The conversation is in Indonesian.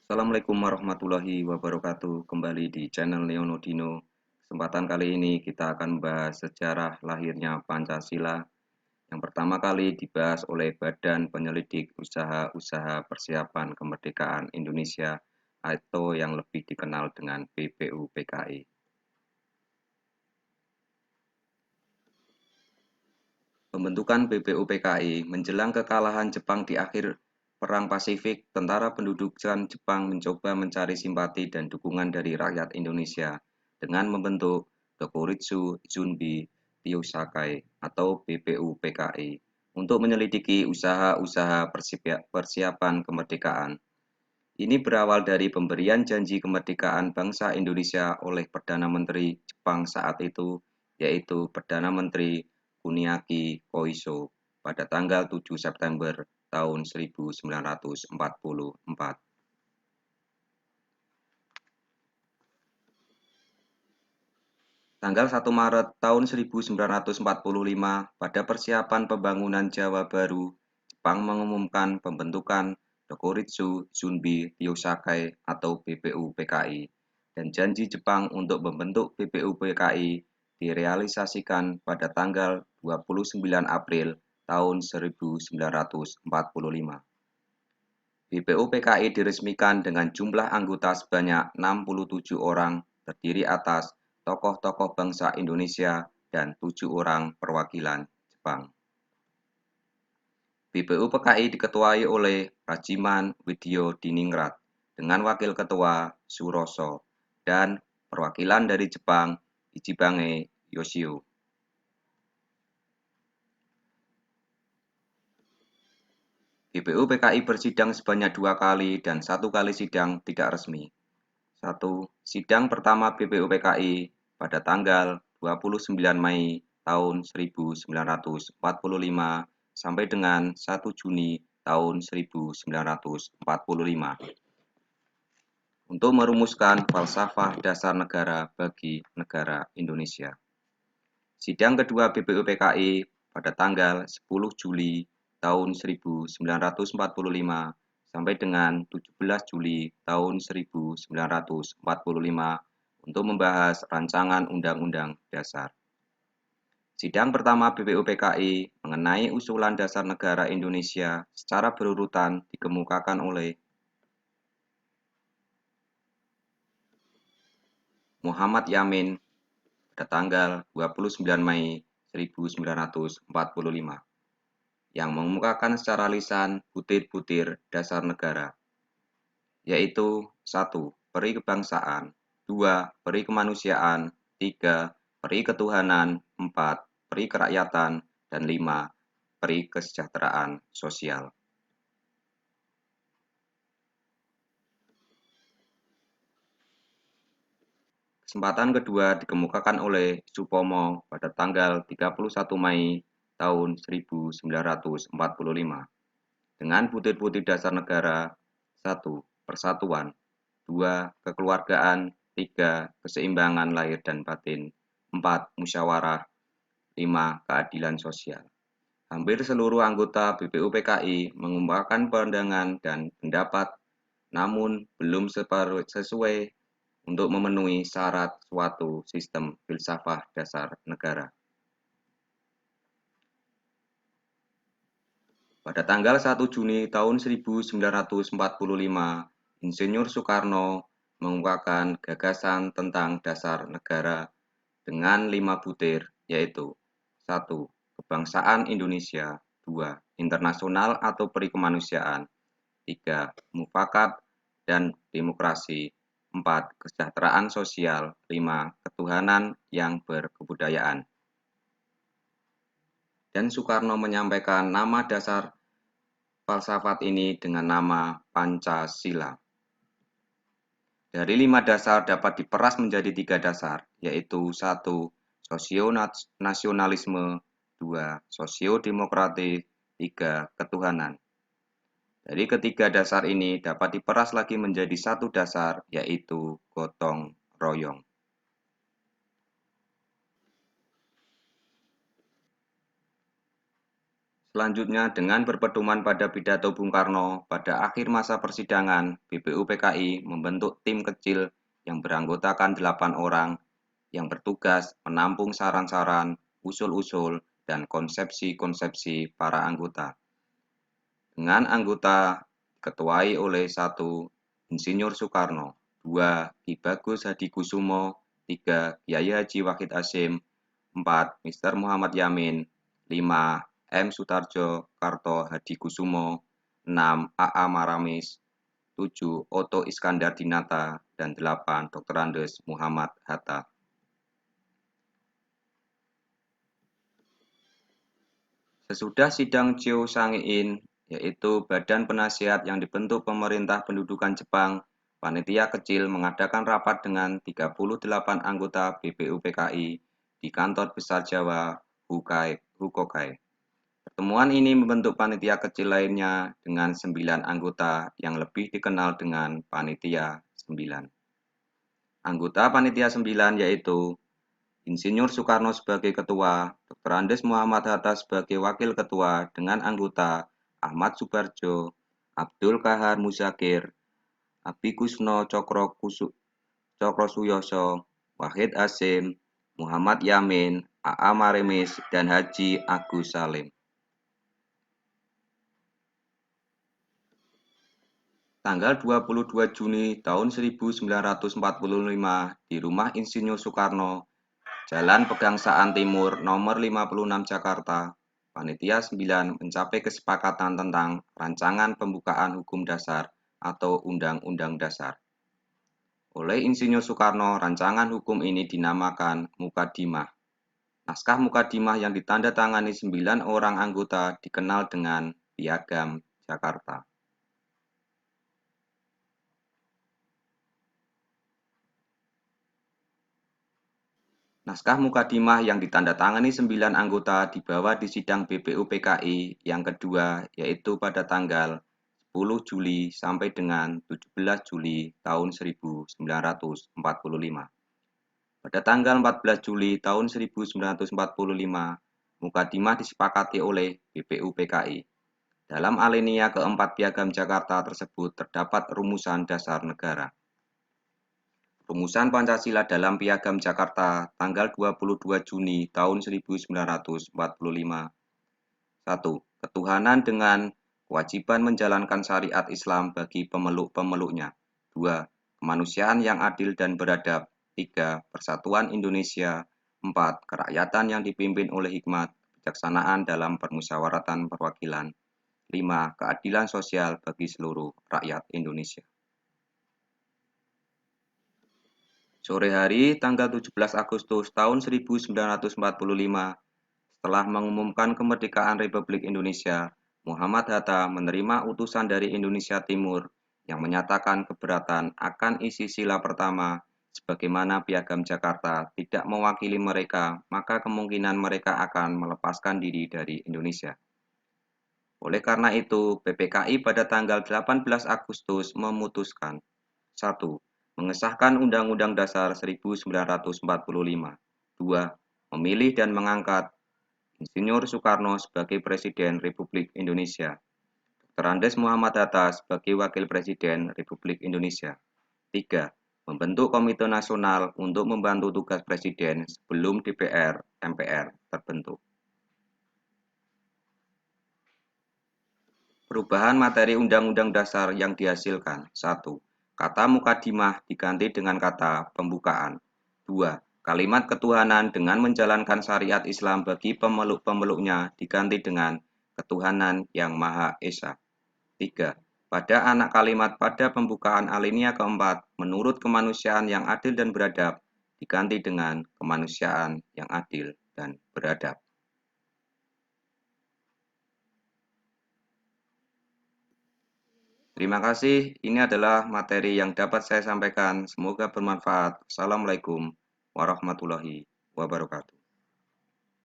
Assalamualaikum warahmatullahi wabarakatuh. Kembali di channel Leono Dino. Kesempatan kali ini kita akan membahas sejarah lahirnya Pancasila. Yang pertama kali dibahas oleh Badan Penyelidik Usaha-Usaha Persiapan Kemerdekaan Indonesia atau yang lebih dikenal dengan BPUPKI. Pembentukan BPUPKI menjelang kekalahan Jepang di akhir Perang Pasifik, tentara pendudukan Jepang mencoba mencari simpati dan dukungan dari rakyat Indonesia dengan membentuk Dokuritsu Zunbi Tyosakai atau BPUPKI untuk menyelidiki usaha-usaha persiapan kemerdekaan. Ini berawal dari pemberian janji kemerdekaan bangsa Indonesia oleh Perdana Menteri Jepang saat itu, yaitu Perdana Menteri Kuniaki Koiso pada tanggal 7 September tahun 1944. Tanggal 1 Maret tahun 1945, pada persiapan pembangunan Jawa Baru, Jepang mengumumkan pembentukan Dokuritsu Zunbi Tyosakai atau BPUPKI, dan janji Jepang untuk membentuk BPUPKI direalisasikan pada tanggal 29 April tahun 1945. BPUPKI diresmikan dengan jumlah anggota sebanyak 67 orang, terdiri atas tokoh-tokoh bangsa Indonesia dan 7 orang perwakilan Jepang. BPUPKI diketuai oleh Rajiman Widyo Diningrat dengan wakil ketua Suroso dan perwakilan dari Jepang Ichibange Yoshio. BPUPKI bersidang sebanyak 2 kali dan 1 kali sidang tidak resmi. 1. Sidang pertama BPUPKI pada tanggal 29 Mei tahun 1945 sampai dengan 1 Juni tahun 1945 untuk merumuskan falsafah dasar negara bagi negara Indonesia. Sidang kedua BPUPKI pada tanggal 10 Juli tahun 1945 sampai dengan 17 Juli tahun 1945 untuk membahas rancangan Undang-Undang Dasar. Sidang pertama BPUPKI mengenai usulan dasar negara Indonesia secara berurutan dikemukakan oleh Muhammad Yamin pada tanggal 29 Mei 1945 yang mengemukakan secara lisan butir-butir dasar negara, yaitu 1. Peri kebangsaan, 2. Peri kemanusiaan, 3. Peri ketuhanan, 4. Peri kerakyatan, dan 5. Peri kesejahteraan sosial. Kesempatan kedua dikemukakan oleh Supomo pada tanggal 31 Mei tahun 1945 dengan butir-butir dasar negara. 1. Persatuan, 2. Kekeluargaan, 3. Keseimbangan lahir dan batin, 4. Musyawarah, 5. Keadilan sosial. Hampir seluruh anggota BPUPKI mengemukakan pandangan dan pendapat, namun belum sesuai untuk memenuhi syarat suatu sistem filsafah dasar negara. Pada tanggal 1 Juni tahun 1945, Insinyur Soekarno mengemukakan gagasan tentang dasar negara dengan 5 butir, yaitu 1. Kebangsaan Indonesia, 2. Internasional atau peri kemanusiaan, 3. Mufakat dan demokrasi, 4. Kesejahteraan sosial, 5. Ketuhanan yang berkebudayaan. Dan Soekarno menyampaikan nama dasar falsafat ini dengan nama Pancasila. Dari 5 dasar dapat diperas menjadi 3 dasar, yaitu 1. Sosionasionalisme, 2. Sosiodemokratis, 3. Ketuhanan. Dari ketiga dasar ini dapat diperas lagi menjadi 1 dasar, yaitu gotong royong. Selanjutnya, dengan berpedoman pada pidato Bung Karno pada akhir masa persidangan, BPUPKI membentuk tim kecil yang beranggotakan 8 orang yang bertugas menampung saran-saran, usul-usul, dan konsepsi-konsepsi para anggota. Dengan anggota diketuai oleh 1. Insinyur Soekarno, 2. Ki Bagus Hadikusumo, 3. Kiai Haji Wahid Hasyim, 4. Mr. Muhammad Yamin, 5. M. Sutarjo Karto Hadikusumo, 6. A.A. Maramis, 7. Otto Iskandar Dinata, dan 8. Dr. Andes Muhammad Hatta. Sesudah sidang Chiu Sang-in, yaitu Badan Penasihat yang dibentuk Pemerintah Pendudukan Jepang, panitia kecil mengadakan rapat dengan 38 anggota BPUPKI di Kantor Besar Jawa, Hukokai. Pertemuan ini membentuk panitia kecil lainnya dengan 9 anggota yang lebih dikenal dengan Panitia 9. Anggota Panitia 9 yaitu Insinyur Soekarno sebagai Ketua, Dr. Andes Muhammad Hatta sebagai Wakil Ketua dengan anggota Ahmad Subarjo, Abdul Kahar Muzakir, Abi Kusno Cokrosuyoso, Wahid Hasyim, Muhammad Yamin, A.A. Maremis, dan Haji Agus Salim. Tanggal 22 Juni tahun 1945 di rumah Insinyur Soekarno, Jalan Pegangsaan Timur nomor 56 Jakarta, Panitia 9 mencapai kesepakatan tentang Rancangan Pembukaan Hukum Dasar atau Undang-Undang Dasar. Oleh Insinyur Soekarno, rancangan hukum ini dinamakan Mukadimah. Naskah Mukadimah yang ditandatangani 9 orang anggota dikenal dengan Piagam Jakarta. Naskah Mukadimah yang ditandatangani 9 anggota dibawa di sidang BPUPKI yang kedua, yaitu pada tanggal 10 Juli sampai dengan 17 Juli tahun 1945. Pada tanggal 14 Juli tahun 1945, Mukadimah disepakati oleh BPUPKI. Dalam alinea keempat Piagam Jakarta tersebut terdapat rumusan dasar negara. Rumusan Pancasila dalam Piagam Jakarta tanggal 22 Juni tahun 1945. 1. Ketuhanan dengan kewajiban menjalankan syariat Islam bagi pemeluk-pemeluknya. 2. Kemanusiaan yang adil dan beradab. 3. Persatuan Indonesia. 4. Kerakyatan yang dipimpin oleh hikmat, kebijaksanaan dalam permusyawaratan perwakilan. 5. Keadilan sosial bagi seluruh rakyat Indonesia. Sore hari tanggal 17 Agustus tahun 1945, setelah mengumumkan kemerdekaan Republik Indonesia, Muhammad Hatta menerima utusan dari Indonesia Timur yang menyatakan keberatan akan isi sila pertama, sebagaimana Piagam Jakarta tidak mewakili mereka, maka kemungkinan mereka akan melepaskan diri dari Indonesia. Oleh karena itu, PPKI pada tanggal 18 Agustus memutuskan 1. Mengesahkan Undang-Undang Dasar 1945. 2. Memilih dan mengangkat Insinyur Soekarno sebagai Presiden Republik Indonesia. Dr. Andes Muhammad Hatta sebagai Wakil Presiden Republik Indonesia. 3. Membentuk Komite Nasional untuk membantu tugas Presiden sebelum DPR MPR terbentuk. Perubahan materi Undang-Undang Dasar yang dihasilkan. 1. Kata Mukadimah diganti dengan kata pembukaan. 2. Kalimat ketuhanan dengan menjalankan syariat Islam bagi pemeluk-pemeluknya diganti dengan ketuhanan yang Maha Esa. 3. Pada anak kalimat pada pembukaan alinea keempat, menurut kemanusiaan yang adil dan beradab, diganti dengan kemanusiaan yang adil dan beradab. Terima kasih, ini adalah materi yang dapat saya sampaikan. Semoga bermanfaat. Assalamualaikum warahmatullahi wabarakatuh.